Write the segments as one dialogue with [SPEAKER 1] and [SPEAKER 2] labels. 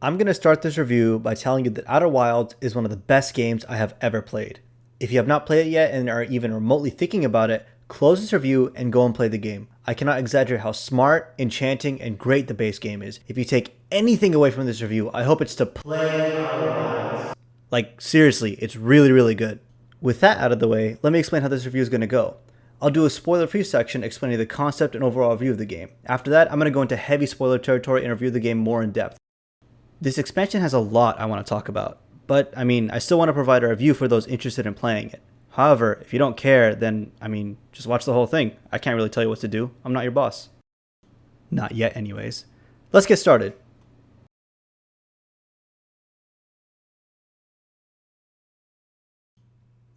[SPEAKER 1] I'm going to start this review by telling you that Outer Wilds is one of the best games I have ever played. If you have not played it yet and are even remotely thinking about it, close this review and go and play the game. I cannot exaggerate how smart, enchanting, and great the base game is. If you take anything away from this review, I hope it's to play Outer Wilds. Like, seriously, it's really, really good. With that out of the way, let me explain how this review is going to go. I'll do a spoiler-free section explaining the concept and overall view of the game. After that, I'm going to go into heavy spoiler territory and review the game more in depth. This expansion has a lot I want to talk about, but I still want to provide a review for those interested in playing it. However, if you don't care, then, just watch the whole thing. I can't really tell you what to do. I'm not your boss. Not yet, anyways. Let's get started.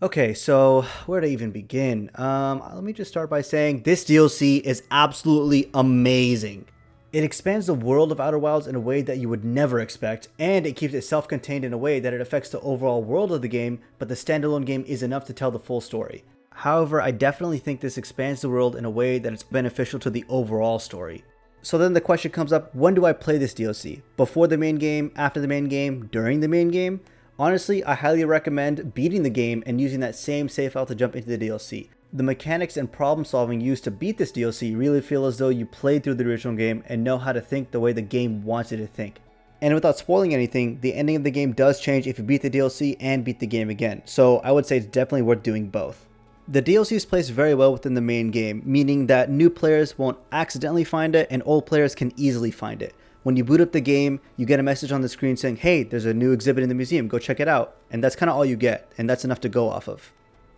[SPEAKER 1] Okay, so where to even begin? Let me just start by saying this DLC is absolutely amazing. It expands the world of Outer Wilds in a way that you would never expect, and it keeps it self-contained in a way that it affects the overall world of the game, but the standalone game is enough to tell the full story. However, I definitely think this expands the world in a way that it's beneficial to the overall story. So then the question comes up, when do I play this DLC? Before the main game, after the main game, during the main game? Honestly, I highly recommend beating the game and using that same save file to jump into the DLC. The mechanics and problem solving used to beat this DLC really feel as though you played through the original game and know how to think the way the game wants you to think. And without spoiling anything, the ending of the game does change if you beat the DLC and beat the game again, so I would say it's definitely worth doing both. The DLC is placed very well within the main game, meaning that new players won't accidentally find it and old players can easily find it. When you boot up the game, you get a message on the screen saying, hey, there's a new exhibit in the museum, go check it out. And that's kind of all you get, and that's enough to go off of.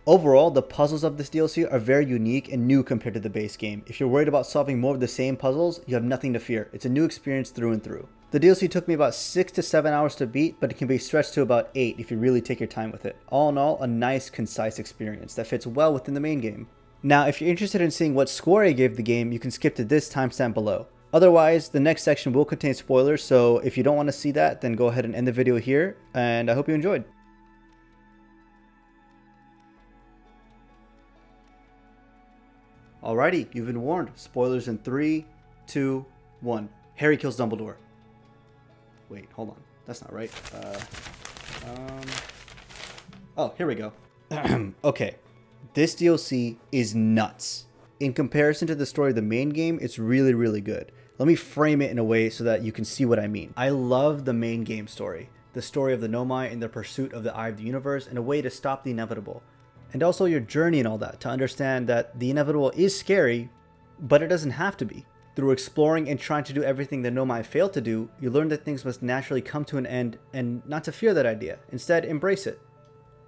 [SPEAKER 1] Overall, the puzzles of this DLC are very unique and new compared to the base game. If you're worried about solving more of the same puzzles, you have nothing to fear. It's a new experience through and through. The DLC took me about 6 to 7 hours to beat, but it can be stretched to about 8 if you really take your time with it. All in all, a nice, concise experience that fits well within the main game. Now, if you're interested in seeing what score I gave the game, you can skip to this timestamp below. Otherwise, the next section will contain spoilers, so if you don't want to see that, then go ahead and end the video here, and I hope you enjoyed. Alrighty, you've been warned. Spoilers in 3, 2, 1. Harry kills Dumbledore. Wait, hold on. That's not right. Oh, here we go. Okay. This DLC is nuts. In comparison to the story of the main game, it's really, really good. Let me frame it in a way so that you can see what I mean. I love the main game story. The story of the Nomai in their pursuit of the Eye of the Universe and a way to stop the inevitable. And also your journey and all that, to understand that the inevitable is scary, but it doesn't have to be. Through exploring and trying to do everything the Nomai failed to do, you learn that things must naturally come to an end and not to fear that idea. Instead, embrace it.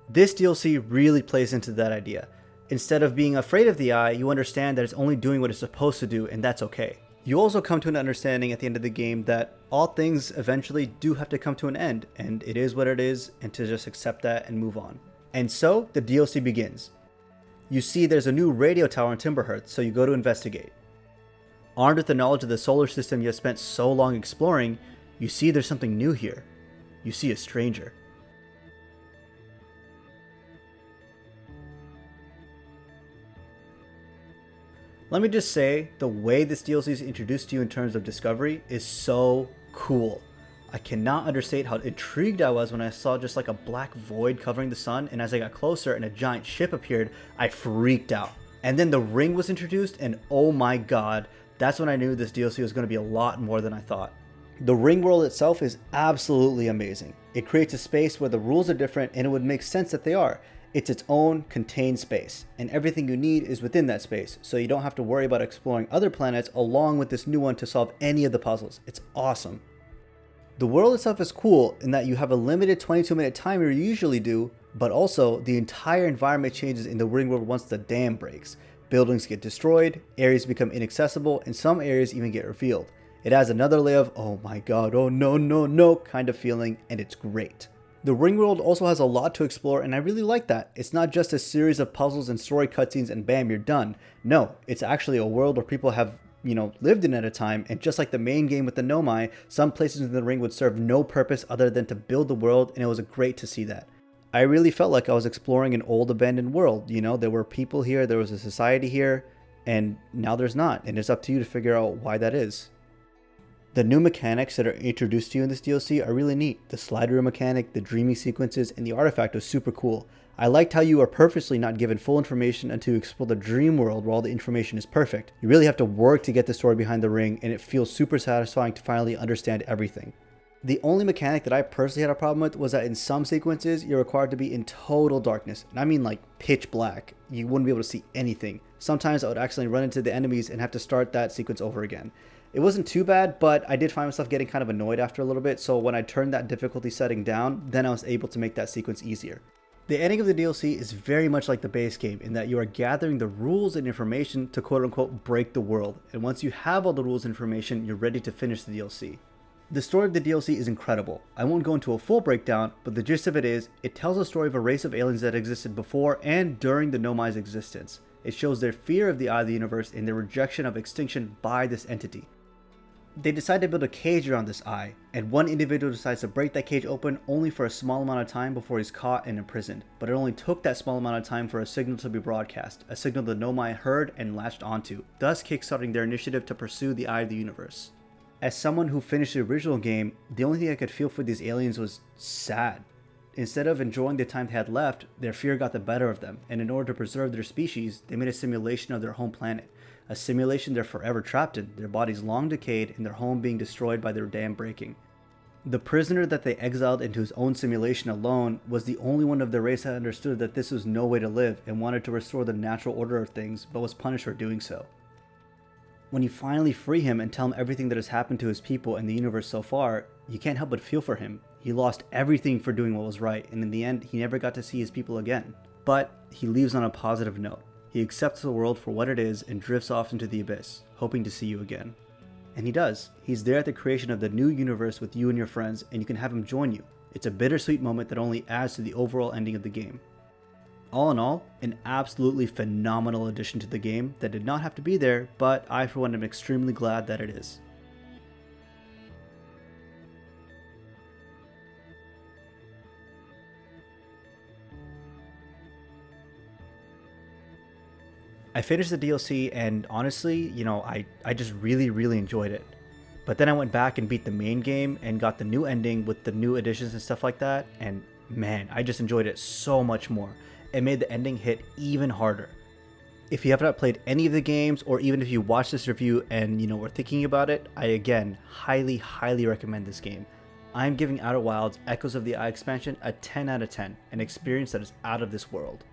[SPEAKER 1] This DLC really plays into that idea. Instead of being afraid of the eye, you understand that it's only doing what it's supposed to do, and that's okay. You also come to an understanding at the end of the game that all things eventually do have to come to an end, and it is what it is, and to just accept that and move on. And so, the DLC begins. You see there's a new radio tower in Timberhearth, so you go to investigate. Armed with the knowledge of the solar system you have spent so long exploring, you see there's something new here. You see a stranger. Let me just say, the way this DLC is introduced to you in terms of discovery is so cool. I cannot understate how intrigued I was when I saw just like a black void covering the sun, and as I got closer and a giant ship appeared, I freaked out. And then the ring was introduced, and oh my god, that's when I knew this DLC was going to be a lot more than I thought. The ring world itself is absolutely amazing. It creates a space where the rules are different, and it would make sense that they are. It's its own contained space, and everything you need is within that space, so you don't have to worry about exploring other planets along with this new one to solve any of the puzzles. It's awesome. The world itself is cool in that you have a limited 22-minute timer you usually do, but also the entire environment changes in the ring world once the dam breaks. Buildings get destroyed, areas become inaccessible, and some areas even get revealed. It has another layer of oh my god, oh no no no kind of feeling, and it's great. The ring world also has a lot to explore, and I really like that. It's not just a series of puzzles and story cutscenes and bam, you're done. No, it's actually a world where people have lived in at a time, and just like the main game with the Nomai, some places in the ring would serve no purpose other than to build the world, and it was great to see that. I really felt like I was exploring an old abandoned world. There were people here, there was a society here, and now there's not, and it's up to you to figure out why that is. The new mechanics that are introduced to you in this DLC are really neat. The slide rule mechanic, the dreaming sequences, and the artifact was super cool. I liked how you are purposely not given full information until you explore the dream world where all the information is perfect. You really have to work to get the story behind the ring, and it feels super satisfying to finally understand everything. The only mechanic that I personally had a problem with was that in some sequences, you're required to be in total darkness. And I mean like pitch black. You wouldn't be able to see anything. Sometimes I would accidentally run into the enemies and have to start that sequence over again. It wasn't too bad, but I did find myself getting kind of annoyed after a little bit, so when I turned that difficulty setting down, then I was able to make that sequence easier. The ending of the DLC is very much like the base game in that you are gathering the rules and information to quote unquote break the world, and once you have all the rules and information, you're ready to finish the DLC. The story of the DLC is incredible. I won't go into a full breakdown, but the gist of it is, it tells a story of a race of aliens that existed before and during the Nomai's existence. It shows their fear of the Eye of the Universe and their rejection of extinction by this entity. They decide to build a cage around this eye, and one individual decides to break that cage open only for a small amount of time before he's caught and imprisoned. But it only took that small amount of time for a signal to be broadcast, a signal the Nomai heard and latched onto, thus kickstarting their initiative to pursue the Eye of the Universe. As someone who finished the original game, the only thing I could feel for these aliens was sad. Instead of enjoying the time they had left, their fear got the better of them, and in order to preserve their species, they made a simulation of their home planet. A simulation they're forever trapped in, their bodies long decayed and their home being destroyed by their dam breaking. The prisoner that they exiled into his own simulation alone was the only one of their race that understood that this was no way to live and wanted to restore the natural order of things, but was punished for doing so. When you finally free him and tell him everything that has happened to his people and the universe so far, you can't help but feel for him. He lost everything for doing what was right, and in the end, he never got to see his people again. But he leaves on a positive note. He accepts the world for what it is and drifts off into the abyss, hoping to see you again. And he does. He's there at the creation of the new universe with you and your friends, and you can have him join you. It's a bittersweet moment that only adds to the overall ending of the game. All in all, an absolutely phenomenal addition to the game that did not have to be there, but I for one am extremely glad that it is. I finished the DLC and honestly, I just really enjoyed it. But then I went back and beat the main game and got the new ending with the new additions and stuff like that, and man, I just enjoyed it so much more. It made the ending hit even harder. If you have not played any of the games, or even if you watch this review and were thinking about it, I again highly recommend this game. I'm giving Outer Wilds Echoes of the Eye expansion a 10 out of 10, an experience that is out of this world.